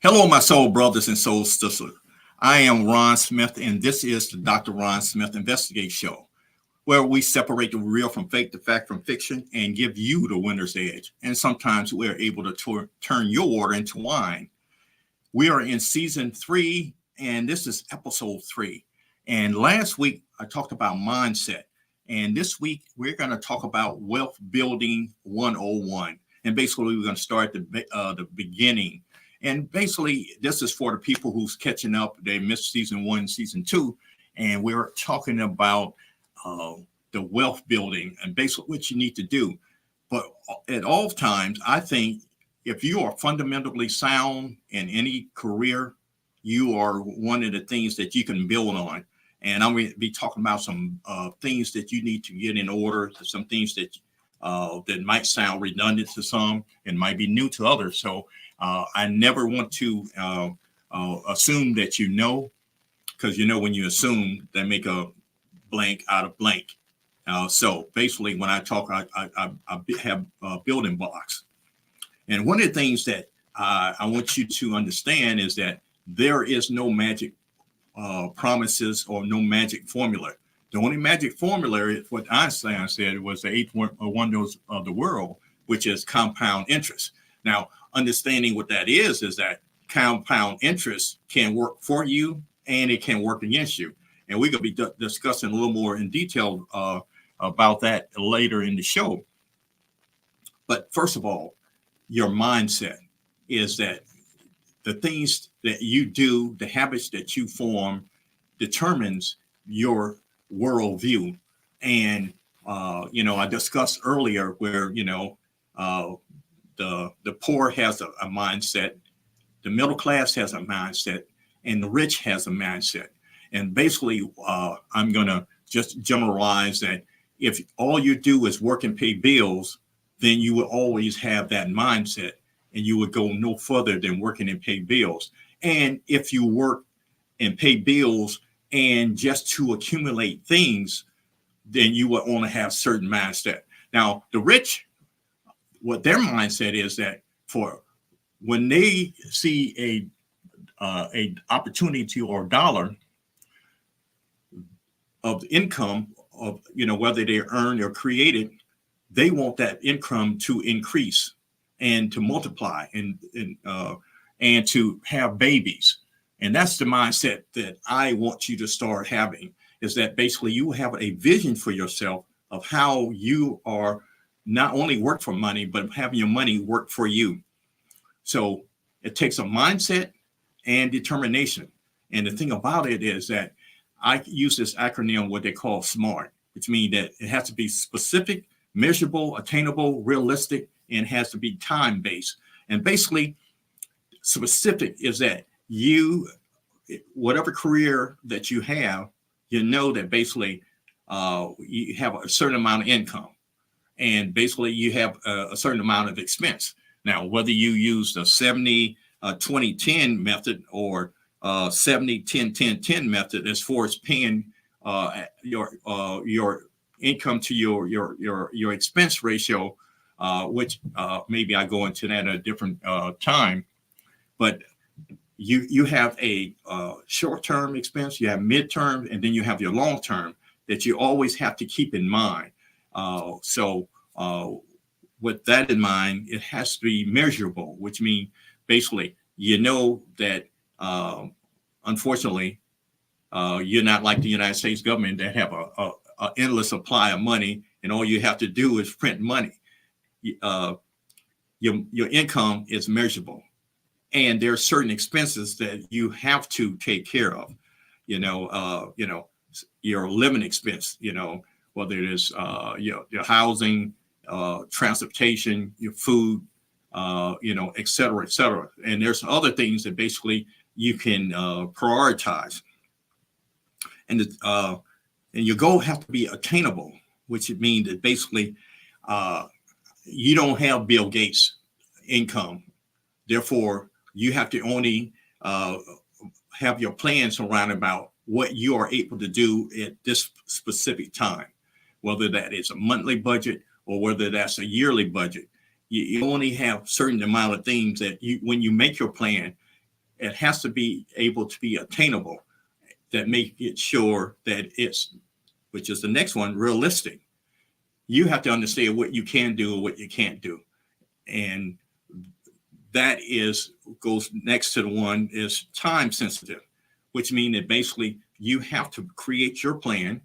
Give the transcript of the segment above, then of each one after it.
Hello, my soul brothers and soul sisters. I am Ron Smith, and this is the Dr. Ron Smith Investigate Show, where we separate the real from fake, the fact from fiction, and give you the winner's edge. And sometimes we're able to turn your water into wine. We are in season 3, and this is episode 3. And last week, I talked about mindset. And this week, we're going to talk about wealth building 101. And basically, we're going to start the beginning. And basically, this is for the people who's catching up. They missed season 1, season 2. And we're talking about the wealth building and basically what you need to do. But at all times, I think if you are fundamentally sound in any career, you are one of the things that you can build on. And I'm going to be talking about some things that you need to get in order, some things that might sound redundant to some and might be new to others. So I never want to assume that you know, because when you assume, they make a blank out of blank. So basically, when I talk, I have building blocks. And one of the things that I want you to understand is that there is no magic promises or no magic formula. The only magic formula is what Einstein said was the eighth wonders of the world, which is compound interest. Now, understanding what that is that compound interest can work for you and it can work against you. And we're going to be discussing a little more in detail about that later in the show. But first of all, your mindset is that the things that you do, the habits that you form, determines your worldview. And, I discussed earlier where, the poor has a mindset, the middle class has a mindset, and the rich has a mindset. And basically, I'm going to just generalize that if all you do is work and pay bills, then you will always have that mindset and you would go no further than working and pay bills. And if you work and pay bills and just to accumulate things, then you will only have certain mindset. Now, the rich, what their mindset is that for when they see a opportunity or dollar of income of, whether they earn or created, they want that income to increase and to multiply and to have babies. And that's the mindset that I want you to start having, is that basically you have a vision for yourself of how you are not only work for money, but having your money work for you. So it takes a mindset and determination. And the thing about it is that I use this acronym, what they call SMART, which means that it has to be specific, measurable, attainable, realistic, and has to be time-based. And basically, specific is that you, whatever career that you have, that basically you have a certain amount of income. And basically, you have a certain amount of expense. Now, whether you use the 70-20-10 method or 70-10-10-10 method as far as paying your income to your expense ratio, which maybe I go into that at a different time. But you have a short-term expense, you have mid-term, and then you have your long-term that you always have to keep in mind. So with that in mind, it has to be measurable, which means basically, that unfortunately, you're not like the United States government that have a endless supply of money, and all you have to do is print money. Your income is measurable, and there are certain expenses that you have to take care of. Your living expense. Whether it is your housing, transportation, your food, et cetera, et cetera. And there's other things that basically you can prioritize. And your goal has to be attainable, which means that basically you don't have Bill Gates' income. Therefore, you have to only have your plans around about what you are able to do at this specific time, whether that is a monthly budget or whether that's a yearly budget. You only have certain amount of things that when you make your plan, it has to be able to be attainable, that make it sure that it's, which is the next one, realistic. You have to understand what you can do and what you can't do. And that is goes next to the one is time sensitive, which means that basically you have to create your plan.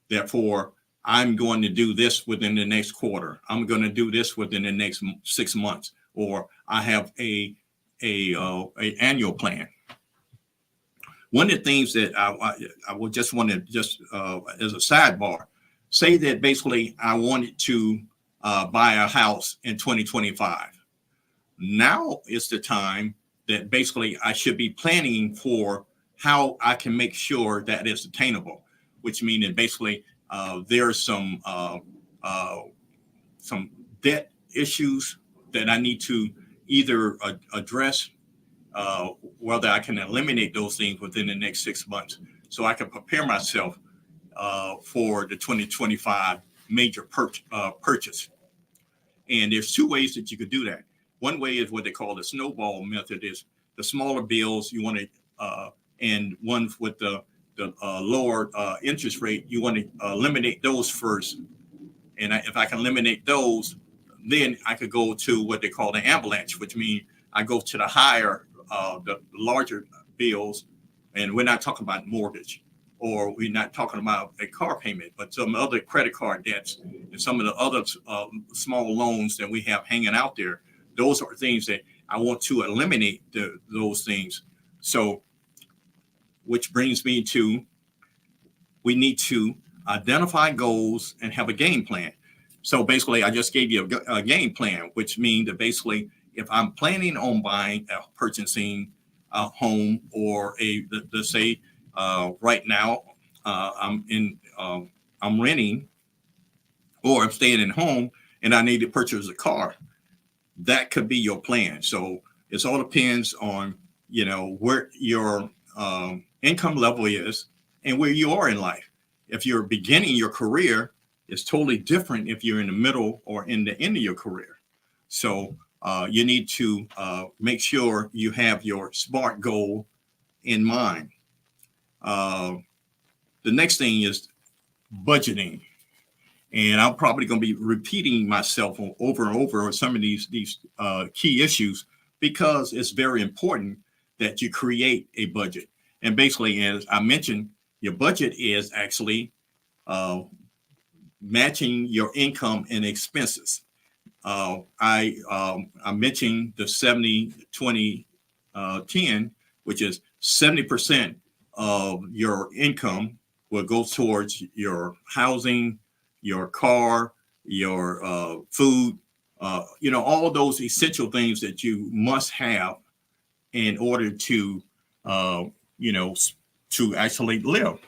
Therefore, I'm going to do this within the next quarter. I'm going to do this within the next 6 months, or I have a annual plan. One of the things that I would just want to just as a sidebar, say that basically I wanted to buy a house in 2025. Now is the time that basically I should be planning for how I can make sure that it's attainable, which means that basically there's some debt issues that I need to either address, whether I can eliminate those things within the next 6 months, so I can prepare myself for the 2025 major purchase. And there's two ways that you could do that. One way is what they call the snowball method, is the smaller bills you want to, and ones with the lower interest rate, you want to eliminate those first. And if I can eliminate those, then I could go to what they call the avalanche, which means I go to the higher, the larger bills. And we're not talking about mortgage, or we're not talking about a car payment, but some other credit card debts and some of the other small loans that we have hanging out there. Those are things that I want to eliminate those things. So, which brings me to, we need to identify goals and have a game plan. So basically, I just gave you a game plan, which means that basically, if I'm planning on purchasing a home, or let's say right now I'm renting, or I'm staying at home and I need to purchase a car, that could be your plan. So it all depends on, where your income level is and where you are in life. If you're beginning your career, it's totally different if you're in the middle or in the end of your career. So you need to make sure you have your SMART goal in mind. The next thing is budgeting. And I'm probably going to be repeating myself over and over on some of these key issues, because it's very important that you create a budget. And basically, as I mentioned, your budget is actually matching your income and expenses. I mentioned the 70-20-10, which is 70% of your income will go towards your housing, your car, your food, all those essential things that you must have in order to, to actually live.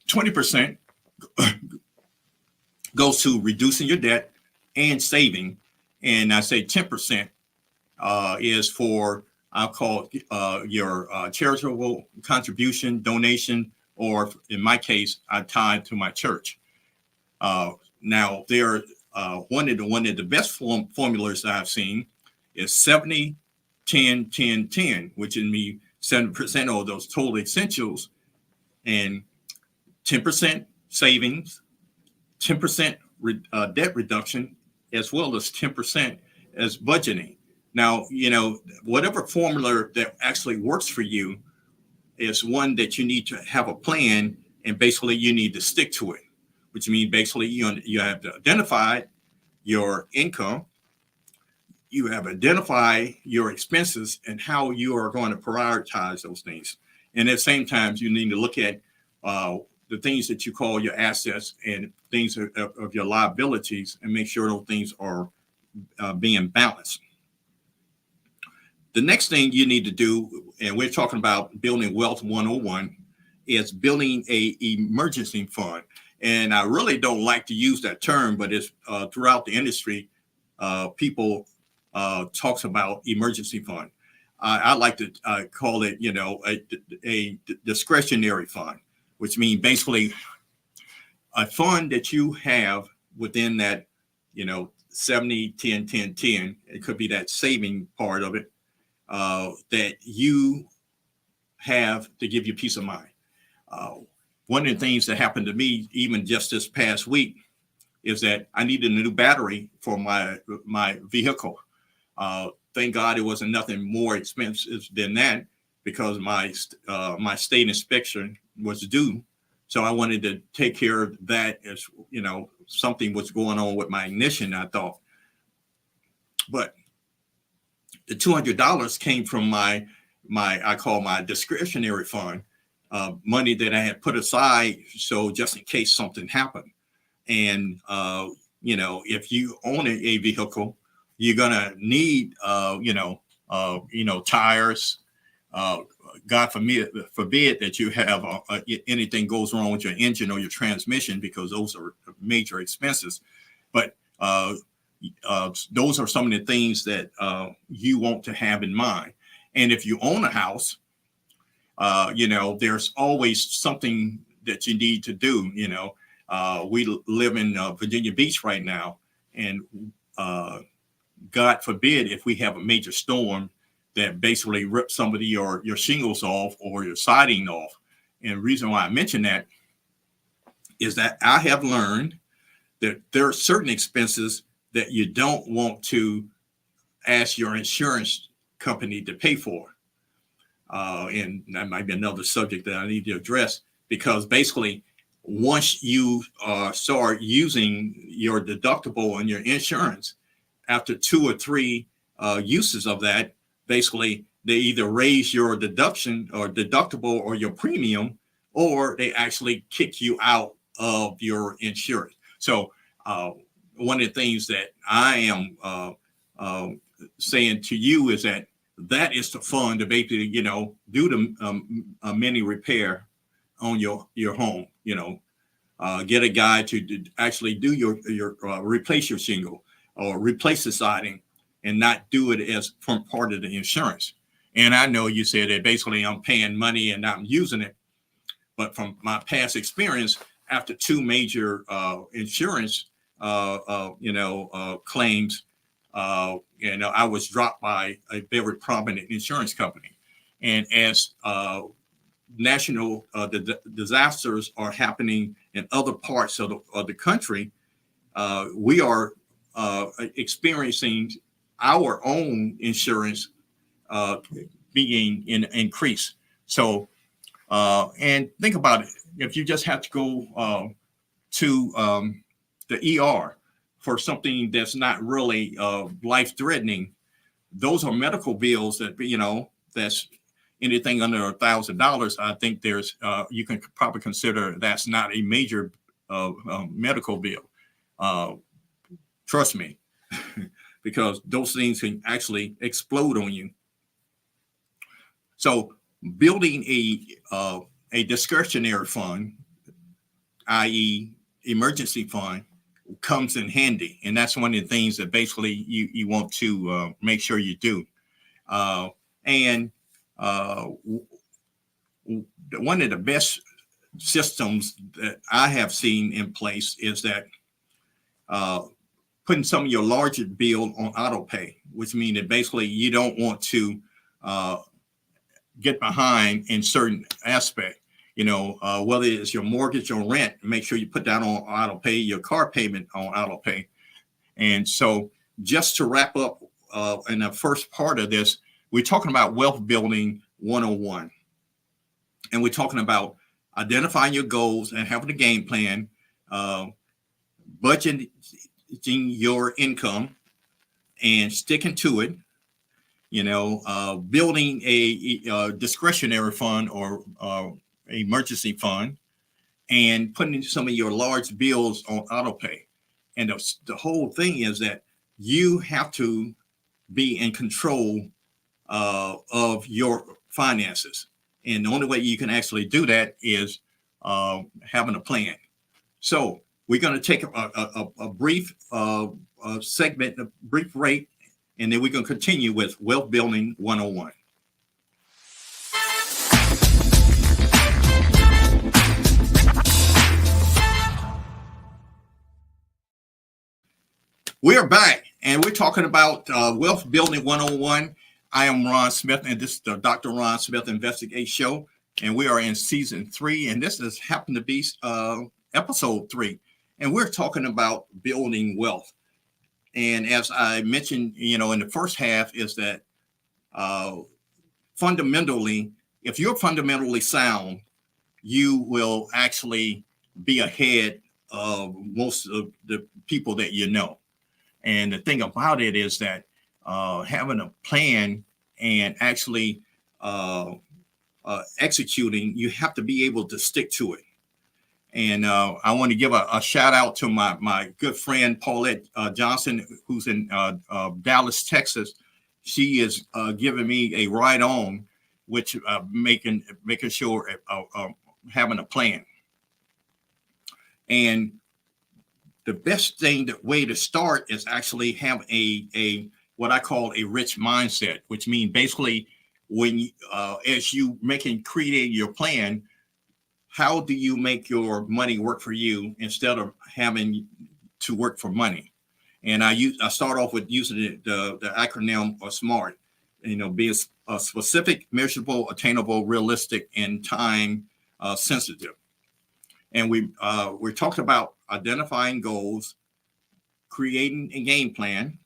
20% goes to reducing your debt and saving. And I say 10% is for, I'll call your charitable contribution, donation, or in my case, I tie to my church. Now, there one of the best formulas that I've seen is 70, 10, 10, 10, which in me 7% of those total essentials, and 10% savings, 10% debt reduction, as well as 10% as budgeting. Now, whatever formula that actually works for you is one that you need to have a plan, and basically you need to stick to it, which means basically you have to identify your income, you have identified your expenses and how you are going to prioritize those things. And at the same time, you need to look at the things that you call your assets and things of your liabilities, and make sure those things are being balanced. The next thing you need to do, and we're talking about building wealth 101, is building a emergency fund. And I really don't like to use that term, but it's throughout the industry, people talks about emergency fund. I like to call it, a discretionary fund, which means basically a fund that you have within that, 70, 10, 10, 10. It could be that saving part of it. that you have to give you peace of mind. One of the things that happened to me, even just this past week, is that I needed a new battery for my vehicle. Thank God it wasn't nothing more expensive than that, because my state inspection was due. So I wanted to take care of that, as something was going on with my ignition, I thought. But the $200 came from my I call my discretionary fund, money that I had put aside, so just in case something happened. And if you own a vehicle, you're gonna need tires. God forbid that you have anything goes wrong with your engine or your transmission, because those are major expenses. But those are some of the things that you want to have in mind. And if you own a house, there's always something that you need to do. We live in Virginia Beach right now, and God forbid if we have a major storm that basically rips some of your shingles off or your siding off. And the reason why I mention that is that I have learned that there are certain expenses that you don't want to ask your insurance company to pay for. And that might be another subject that I need to address, because basically once you start using your deductible and your insurance, after 2 or 3 uses of that, basically they either raise your deduction or deductible or your premium, or they actually kick you out of your insurance. So one of the things that I am saying to you is that is the fund to basically, do the mini repair on your home. Get a guy to actually do your replace your shingle or replace the siding, and not do it as from part of the insurance. And I know you said that basically I'm paying money and I'm using it, but from my past experience, after 2 major insurance claims, I was dropped by a very prominent insurance company. And as national disasters are happening in other parts of the country, we are experiencing our own insurance being increased. So, and think about it. If you just have to go to the ER for something that's not really life-threatening, those are medical bills that, that's anything under $1,000. I think there's, you can probably consider that's not a major medical bill. Trust me, because those things can actually explode on you. So building a discretionary fund, i.e. emergency fund, comes in handy. And that's one of the things that basically you want to make sure you do. And one of the best systems that I have seen in place is that putting some of your larger bill on auto pay, which means that basically you don't want to get behind in certain aspect. Whether it's your mortgage or rent, make sure you put that on auto pay, your car payment on auto pay. And so just to wrap up in the first part of this, we're talking about Wealth Building 101. And we're talking about identifying your goals and having a game plan, budgeting your income and sticking to it, building a discretionary fund or emergency fund, and putting some of your large bills on auto pay. And the whole thing is that you have to be in control of your finances. And the only way you can actually do that is having a plan. So we're going to take a brief segment, a brief break, and then we're going to continue with Wealth Building 101. We're back, and we're talking about Wealth Building 101. I am Ron Smith, and this is the Dr. Ron Smith Investigate Show, and we are in season 3, and this has happened to be episode 3, and we're talking about building wealth. And as I mentioned, in the first half, is that fundamentally, if you're fundamentally sound, you will actually be ahead of most of the people that you know. And the thing about it is that having a plan and actually executing, you have to be able to stick to it. And I want to give a shout out to my good friend Paulette Johnson, who's in Dallas, Texas. She is giving me a ride on, which making sure having a plan. And the best way to start is actually have a what I call a rich mindset, which means basically when you, as you creating your plan, how do you make your money work for you instead of having to work for money? And I start off with using the acronym or SMART, being specific, measurable, attainable, realistic, and time sensitive. And we're talking about identifying goals, creating a game plan,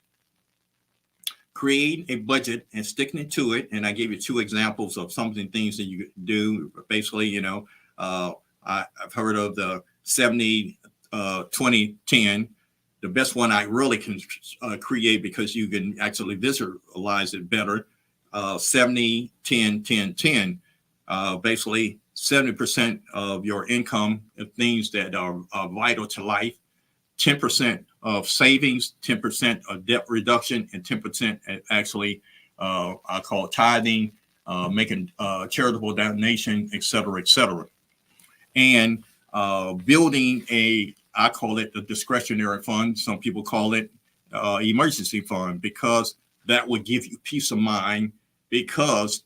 creating a budget and sticking to it. And I gave you 2 examples of things that you do. Basically, I've heard of the 70, 20, 10. The best one I really can create, because you can actually visualize it better. 70, 10, 10, 10. Basically, 70% of your income of things that are vital to life, 10% of savings, 10% of debt reduction, and 10% actually I call it tithing, making charitable donation, et cetera, et cetera. And building I call it the discretionary fund. Some people call it emergency fund, because that would give you peace of mind, because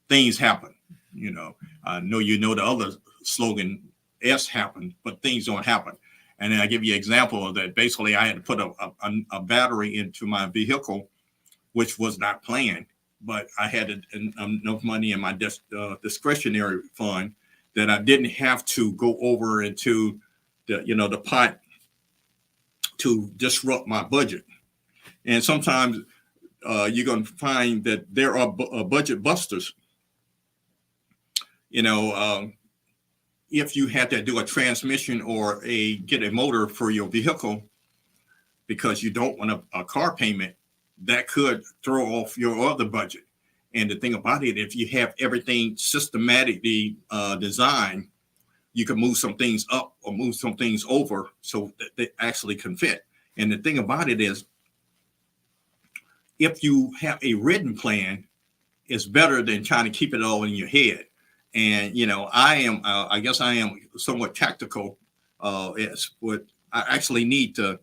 things happen. I know the other slogan, S happened, but things don't happen. And then I give you an example of that. Basically, I had to put a battery into my vehicle, which was not planned, but I had enough money in my discretionary fund that I didn't have to go over into the pot to disrupt my budget. And sometimes you're going to find that there are budget busters. If you had to do a transmission or get a motor for your vehicle because you don't want a car payment, that could throw off your other budget. And the thing about it, if you have everything systematically designed, you can move some things up or move some things over so that they actually can fit. And the thing about it is, if you have a written plan, it's better than trying to keep it all in your head. And, I guess I am somewhat tactical. It's what I actually need to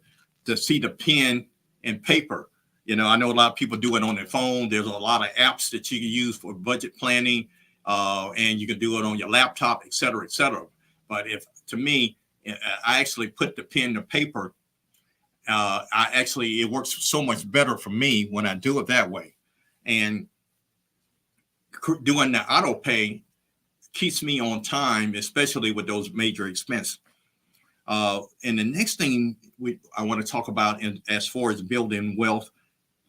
see the pen and paper. I know a lot of people do it on their phone. There's a lot of apps that you can use for budget planning, and you can do it on your laptop, et cetera, et cetera. But to me, I actually put the pen to paper. It works so much better for me when I do it that way. And doing the auto pay keeps me on time, especially with those major expenses. And the next thing I want to talk about as far as building wealth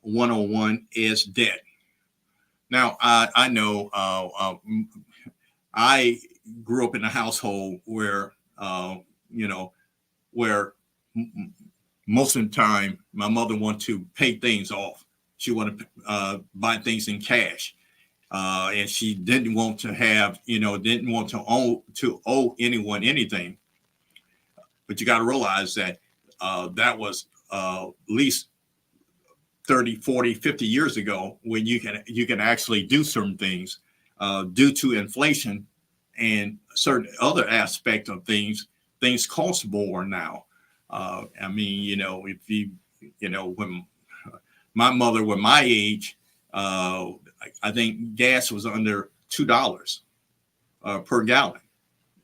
101 is debt. Now, I know I grew up in a household where, where most of the time my mother wanted to pay things off. She wanted to buy things in cash. And she didn't want to owe anyone anything. But you got to realize that that was at least 30, 40, 50 years ago, when you can actually do certain things due to inflation and certain other aspect of things cost more now. When my mother was my age, I think gas was under $2 per gallon.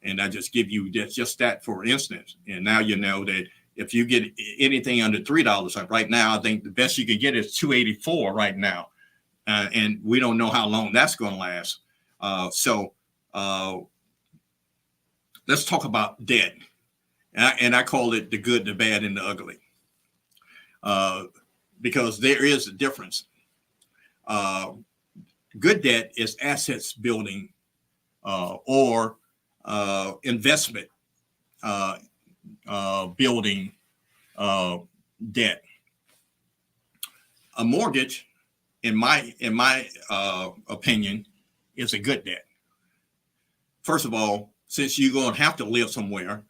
And I just give you just that for instance. And now you know that if you get anything under $3, like right now, I think the best you can get is $2.84 right now. and we don't know how long that's going to last. So let's talk about debt, and I call it the good, the bad, and the ugly, because there is a difference. Good debt is assets building or investment building debt. A mortgage, in my opinion, is a good debt. First of all, since you're going to have to live somewhere,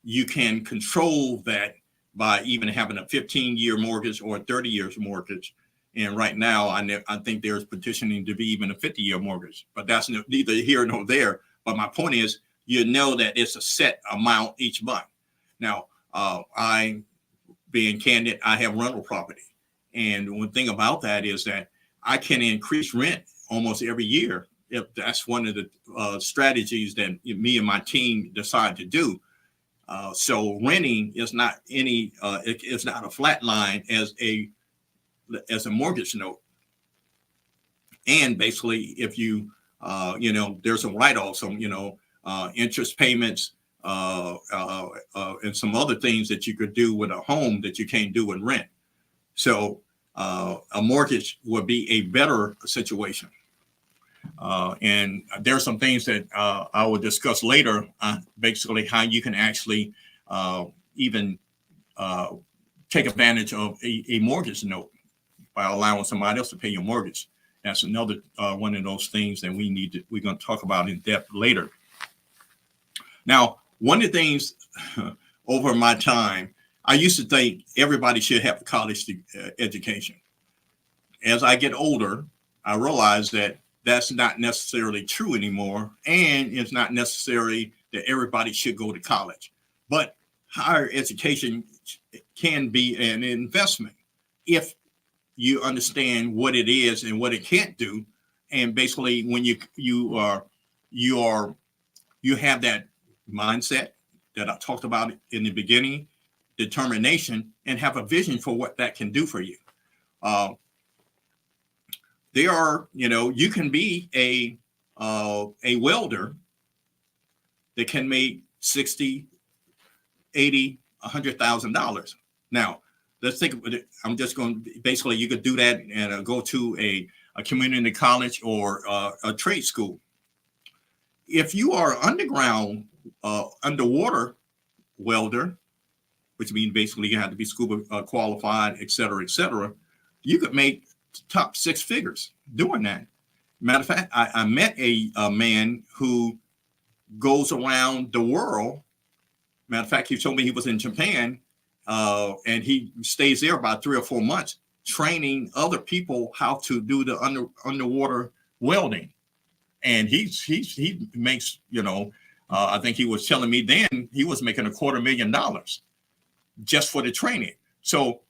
you can control that by even having a 15-year mortgage or a 30 years mortgage. And right now, I think there's petitioning to be even a 50-year mortgage, but that's neither here nor there. But my point is, you know that it's a set amount each month. Now, I, being candid, I have rental property. And one thing about that is that I can increase rent almost every year if that's one of the strategies that me and my team decide to do. So renting is not it's not a flat line as a mortgage note. And basically, if you there's some write-offs, some interest payments, and some other things that you could do with a home that you can't do with rent. So a mortgage would be a better situation. And there's some things that I will discuss later, basically how you can actually even take advantage of a mortgage note by allowing somebody else to pay your mortgage. That's another one of those things that we're going to talk about in depth later. Now, one of the things over my time, I used to think everybody should have a college education. As I get older, I realize that that's not necessarily true anymore. And it's not necessary that everybody should go to college. But higher education can be an investment if you understand what it is and what it can't do. And basically, when you have that mindset that I talked about in the beginning, determination, and have a vision for what that can do for you. You can be a welder that can make $60,000, $80,000, $100,000. Now, let's think of it. I'm just going to basically, you could do that and go to a community college or a trade school. If you are underground, underwater welder, which means basically you have to be scuba qualified, et cetera, you could make top six figures doing that. Matter of fact, I met a man who goes around the world. Matter of fact, he told me he was in Japan, and he stays there about 3 or 4 months, training other people how to do the underwater welding. And he makes, I think he was telling me then he was making $250,000 just for the training. So,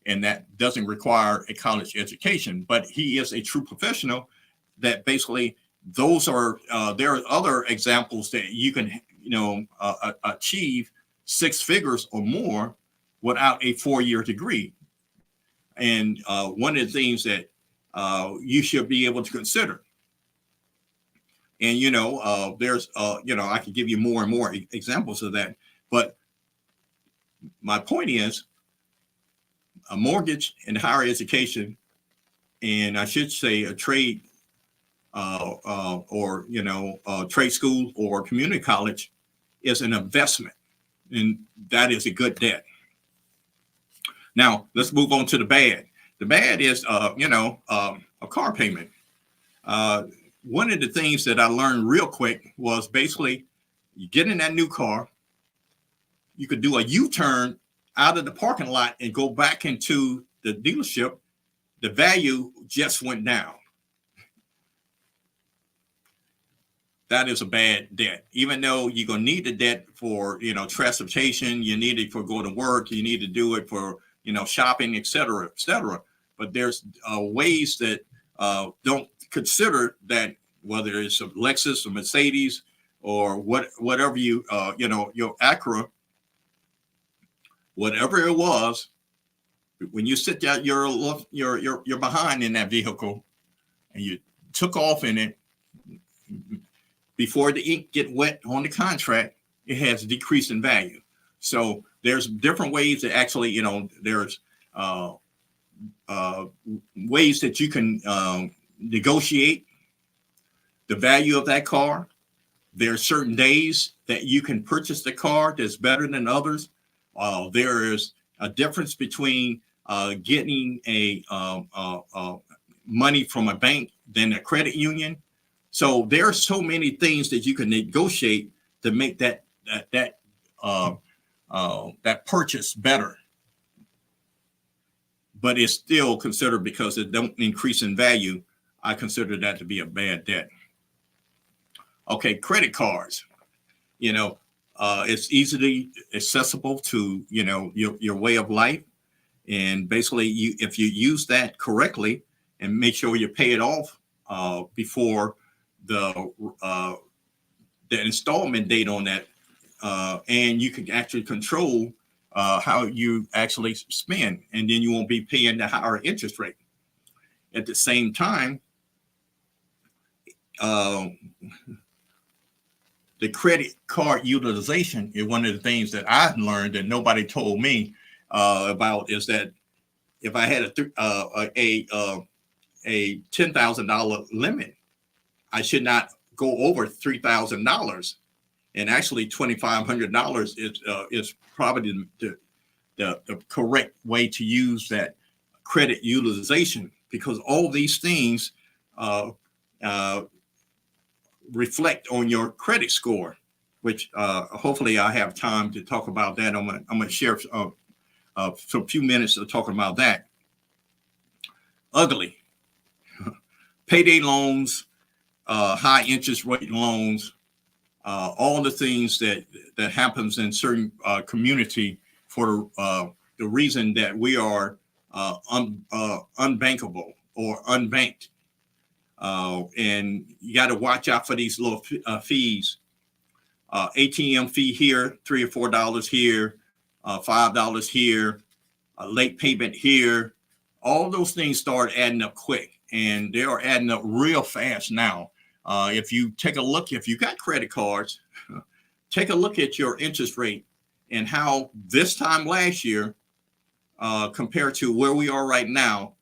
and that doesn't require a college education, but he is a true professional. That basically, those are there are other examples that you can achieve 6 figures or more without a 4-year degree. And one of the things that you should be able to consider. And there's I can give you more and more examples of that, but my point is, a mortgage and higher education, and I should say a trade or trade school or community college, is an investment, and that is a good debt. Now let's move on to the bad. The bad is a car payment. One of the things that I learned real quick was basically you get in that new car, you could do a U-turn out of the parking lot and go back into the dealership. The value just went down. That is a bad debt. Even though you're gonna need the debt for transportation, you need it for going to work, you need to do it for shopping, et cetera, But there's ways that don't consider that, whether it's a Lexus or Mercedes or whatever your Acura, whatever it was, when you sit down, you're behind in that vehicle. and you took off in it before the ink get wet on the contract, it has decreased in value. So there's different ways that actually, there's ways that you can negotiate the value of that car. There are certain days that you can purchase the car that's better than others. There is a difference between getting a money from a bank than a credit union. So there are so many things that you can negotiate to make that purchase better. But it's still considered, because it don't increase in value, I consider that to be a bad debt. Okay, credit cards. It's easily accessible to your way of life, and basically, if you use that correctly and make sure you pay it off before the installment date on that, and you can actually control how you actually spend, and then you won't be paying the higher interest rate. At the same time, the credit card utilization is one of the things that I've learned that nobody told me about, is that if I had a $10,000 limit, I should not go over $3,000. And actually, $2,500 is probably the correct way to use that credit utilization, because all these things reflect on your credit score, which hopefully I have time to talk about that. I'm going to share a few minutes of talking about that. Ugly. Payday loans, high interest rate loans, all the things that happens in certain community for the reason that we are unbankable or unbanked. And you got to watch out for these little fees. ATM fee here, $3 or $4 here, $5 here, late payment here. All those things start adding up quick, and they are adding up real fast now. If you take a look, if you got credit cards, take a look at your interest rate and how this time last year compared to where we are right now.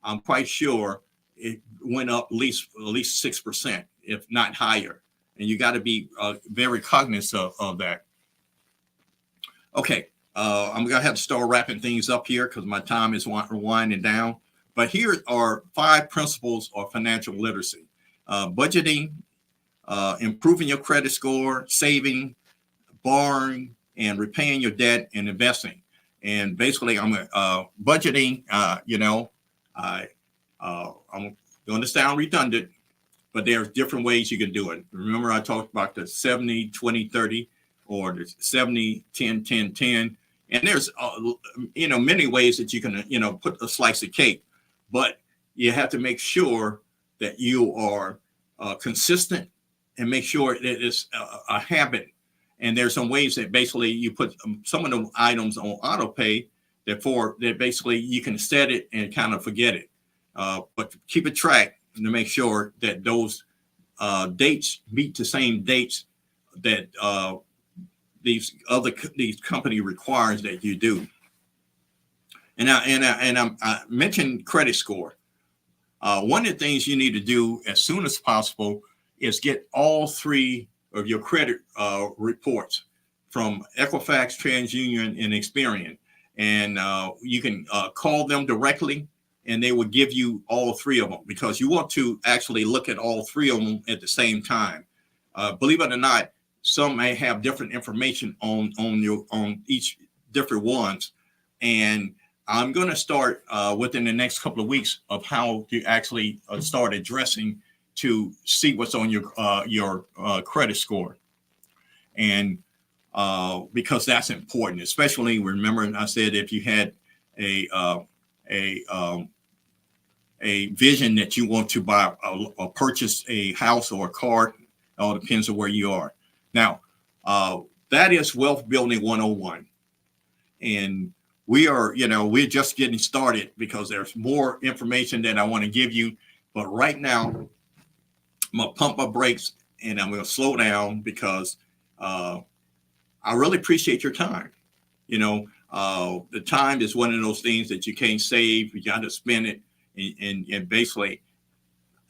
I'm quite sure it went up at least 6%, if not higher. And you got to be very cognizant of that. Okay, I'm going to have to start wrapping things up here because my time is winding down. But here are 5 principles of financial literacy. Budgeting, improving your credit score, saving, borrowing, and repaying your debt, and investing. And basically, I'm budgeting. I'm going to sound redundant, but there's different ways you can do it. Remember, I talked about the 70, 20, 30, or the 70, 10, 10, 10. And there's, many ways that you can, put a slice of cake, but you have to make sure that you are consistent and make sure that it's a habit. And there's some ways that basically you put some of the items on auto pay that basically you can set it and kind of forget it. But keep a track to make sure that those dates meet the same dates that these company requires that you do. And I mentioned credit score. One of the things you need to do as soon as possible is get all 3 of your credit reports from Equifax, TransUnion, and Experian. And you can call them directly, and they will give you all 3 of them, because you want to actually look at all 3 of them at the same time. Believe it or not, some may have different information on each different ones. And I'm going to start within the next couple of weeks of how to actually start addressing to see what's on your credit score. And because that's important, especially remember I said if you had a vision that you want to buy or purchase a house or a car, it all depends on where you are. Now, that is Wealth Building 101. And we're just getting started because there's more information that I want to give you. But right now, I'm gonna pump my brakes and I'm gonna slow down because I really appreciate your time. The time is one of those things that you can't save. You got to spend it, and basically,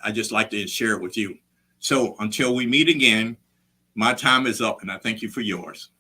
I just like to share it with you. So until we meet again, my time is up, and I thank you for yours.